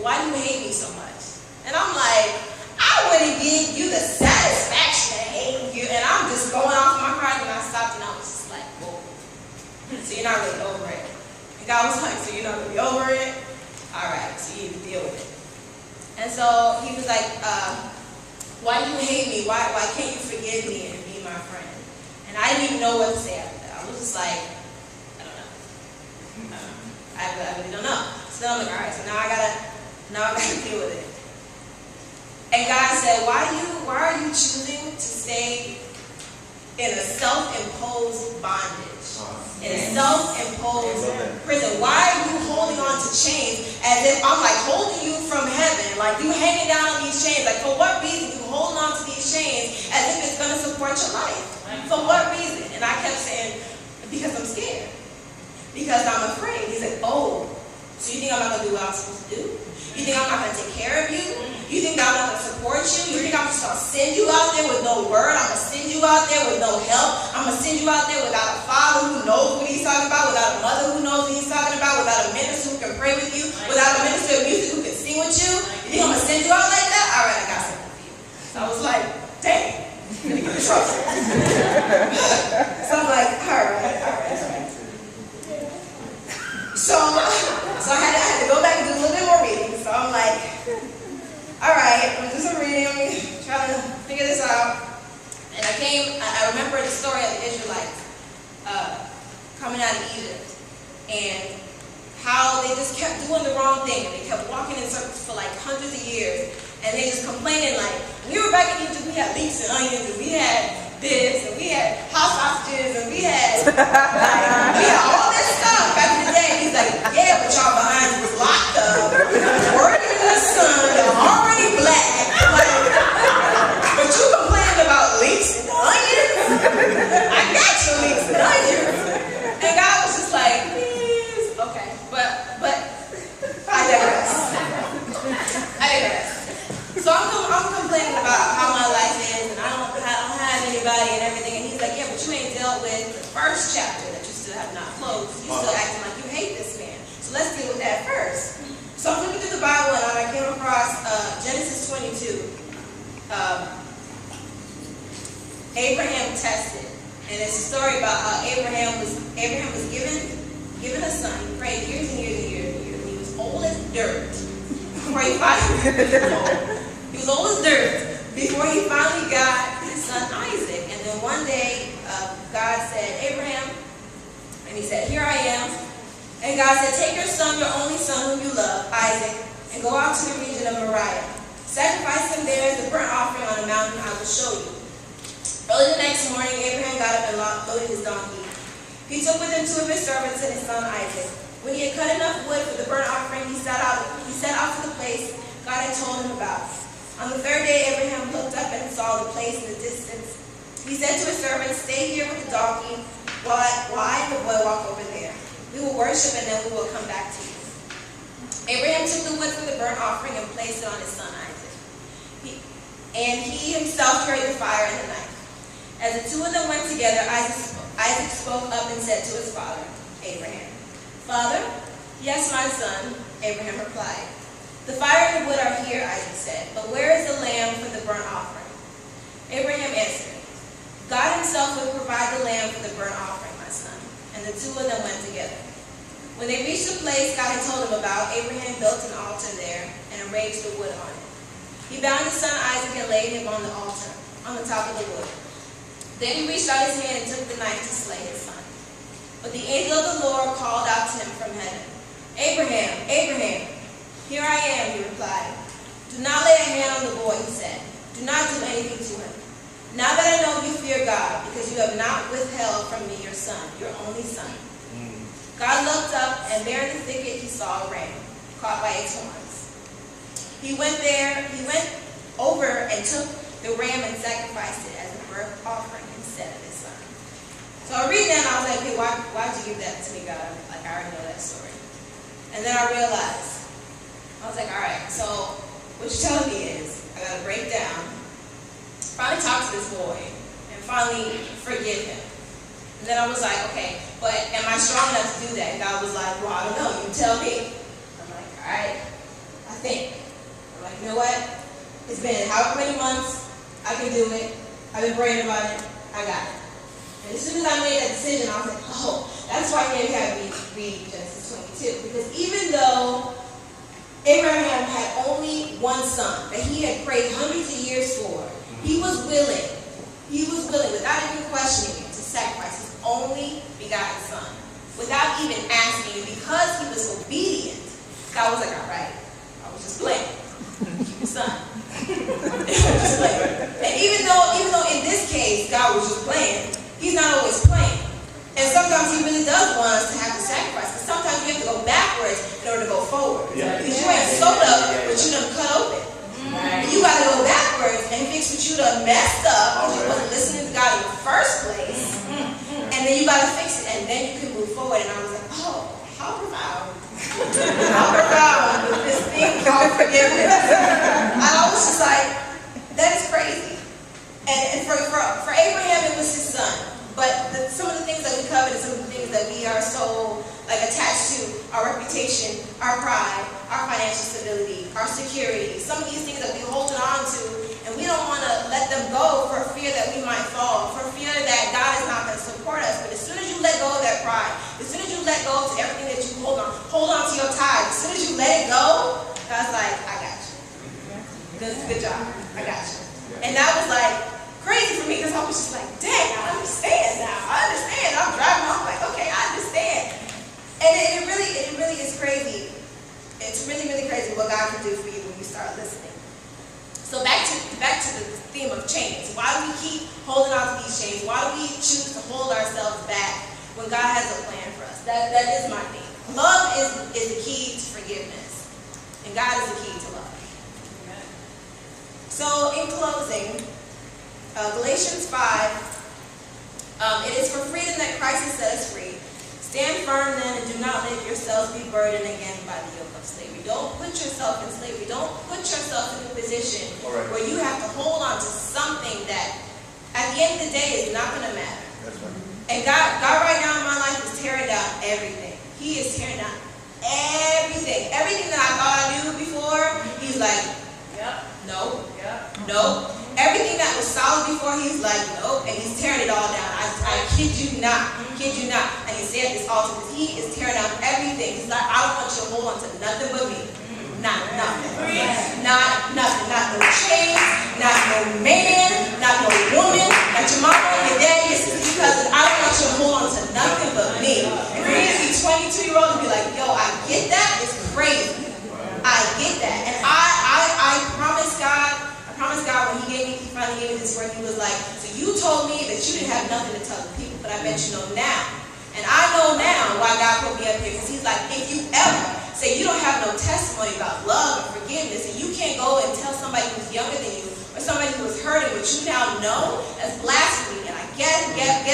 why do you hate me so much? And I'm like, I wouldn't give you the satisfaction of hating you. And I'm just going off my heart, and I stopped, and I was just like, whoa. So you're not really over it. And God was like, so you're not really over it? All right, so you need to deal with it. And so he was like, why do you hate me? Why can't you forgive me and be my friend? And I didn't even know what to say after that. I was just like, I don't know. I really don't know. So I'm like, all right, so now I gotta deal with it. And God said, why are you choosing to stay in a self-imposed bondage? In a self-imposed prison. Why are you holding on to chains as if I'm like holding you from heaven? Like you hanging down on these chains. Like for what reason you holding on to these chains as if it's going to support your life? For what reason? And I kept saying, because I'm scared. Because I'm afraid. He's like, oh, so you think I'm not going to do what I'm supposed to do? You think I'm not going to take care of you? You think I'm not going to support you? You think I'm just going to send you out there with no word? I'm going to send you out there with no help? I'm going to send you out there without a father who knows what he's talking about, without a mother who knows what he's talking about, without a minister who can pray with you, without a minister of music who can sing with you? You think I'm going to send you out like that? All right, I got something for you. So I was like, dang, I'm going to get in trouble. So I'm like, all right. So I had to go back and do a little bit more reading. So I'm like, all right, I'm going to do some reading. I'm going to try to figure this out. And I remember the story of the Israelites coming out of Egypt and how they just kept doing the wrong thing. And they kept walking in circles for like hundreds of years. And they just complaining like, when we were back in Egypt, we had leeks and onions, and we had this, and we had hot sausages, and we had all this stuff back in the day. He's like, yeah, but y'all behind was locked up, working in the sun, you're already black. Like, but you complaining about leeks and onions? I got you leeks and onions. And God was just like, please, okay, but I digress. So I'm complaining about how my life is, and I don't have anybody and everything. And he's like, yeah, but you ain't dealt with the first chapter that you still have not closed. You still acting like you hate this man. So let's deal with that first. So I'm looking through the Bible, and I came across Genesis 22. Abraham tested, and it's a story about how Abraham was given a son. He prayed years and years and years and years, and he was old as dirt before he finally. He was old as dirt before he finally got his son Isaac. And then one day, God said, Abraham, and he said, here I am. And God said, take your son, your only son whom you love, Isaac, and go out to the region of Moriah. Sacrifice him there as a burnt offering on a mountain I will show you. Early the next morning, Abraham got up and loaded his donkey. He took with him 2 of his servants and his son Isaac. When he had cut enough wood for the burnt offering, he set out to the place God had told him about. On the 3rd day, Abraham looked up and saw the place in the distance. He said to his servants, stay here with the donkey while I and the boy walk over there. We will worship, and then we will come back to you. Abraham took the wood for the burnt offering and placed it on his son Isaac. He himself carried the fire and the knife. As the two of them went together, Isaac spoke up and said to his father, Abraham, Father? Yes, my son, Abraham replied. The fire and the wood are here, Isaac said, but where is the lamb for the burnt offering? Abraham answered, God himself will provide the lamb for the burnt offering, my son. And the two of them went together. When they reached the place God had told him about, Abraham built an altar there and arranged the wood on it. He bound his son Isaac and laid him on the altar, on the top of the wood. Then he reached out his hand and took the knife to slay his son. But the angel of the Lord called out to him from heaven, Abraham, Abraham. Here I am, he replied. Do not lay a hand on the boy, he said. Do not do anything to him. Now that I know you fear God, because you have not withheld from me your son, your only son. God looked up, and there in the thicket he saw a ram, caught by its horns. He went over and took the ram and sacrificed it as a burnt offering instead of his son. So I read that, and I was like, okay, why'd you give that to me, God? Like, I already know that story. And then I realized, I was like, all right, so what you're telling me is I got to break down, finally talk to this boy, and finally forgive him. And then I was like, okay, but am I strong enough to do that? And God was like, well, I don't know. You tell me. I'm like, all right, I think It's been however many months. I can do it. I've been praying about it. I got it. And as soon as I made that decision, I was like, oh, that's why he had me read Genesis 22. Because even though Abraham had only one son that he had prayed hundreds of years for, he was willing, without even questioning it, to sacrifice his only begotten son, without even asking. Because he was obedient, God was like, all right, I was just playing. Keep your son. Just playing. And even though in this case, God was just playing, he's not always playing. And sometimes he really does want us to have to sacrifice. Because sometimes you have to go backwards in order to go forward. Yeah. Because you ain't sewed up, but you done cut open. Right. You got to go backwards and fix what you done messed up because you wasn't listening to God in the first place. And then you got to fix it, and then you can move forward. And I was like, oh, how profound. How profound with this thing called forgiveness. And I was just like, that is crazy. And for Abraham, it was his son. But some of the things that we covered and some of the things that we are so attached to, our reputation, our pride, our financial stability, our security, some of these things that we're holding on to, and we don't want to let them go for fear that we might fall, for fear that God is not going to support us. But as soon as you let go of that pride, as soon as you let go to everything that you hold on to your tithe, as soon as you let it go, God's like, I got you. Good job. I got you. And that was like crazy for me because I was just like, dang, I understand now. I understand. I'm driving off like, okay, I understand. And it really is crazy. It's really, really crazy what God can do for you when you start listening. So back to the theme of chains. Why do we keep holding on to these chains? Why do we choose to hold ourselves back when God has a plan for us? That is my theme. Love is the key to forgiveness. And God is the key to love. Amen. So in closing, Galatians 5, it is for freedom that Christ has set us free. Stand firm then and do not let yourselves be burdened again by the yoke of slavery. Don't put yourself in slavery. Don't put yourself in a position where you have to hold on to something that at the end of the day is not going to matter. That's right. And God right now in my life is tearing down everything. He is tearing down everything. Everything that I thought I knew before, he's like, yep, no, yep, no. Everything that was solid before, he's like, nope, and he's tearing it all down. I kid you not, And he said this altar, because he is tearing down everything. He's like, I don't want you to hold on to nothing but me. Not nothing. Not nothing. Not no chains, not no man, not no woman, not your mama, your dad, your sister, your cousin. I don't want you to hold on to nothing but me. If you're going to be 22-year-old and be like, yo, I get that, it's crazy. I get that. And I promise God, when he finally gave me this word, he was like, so you told me that you didn't have nothing to tell the people, but I bet you know now. And I know now why God put me up here, because he's like, if you ever say you don't have no testimony about love and forgiveness, and you can't go and tell somebody who's younger than you, or somebody who is hurting what you now know, that's blasphemy. And I get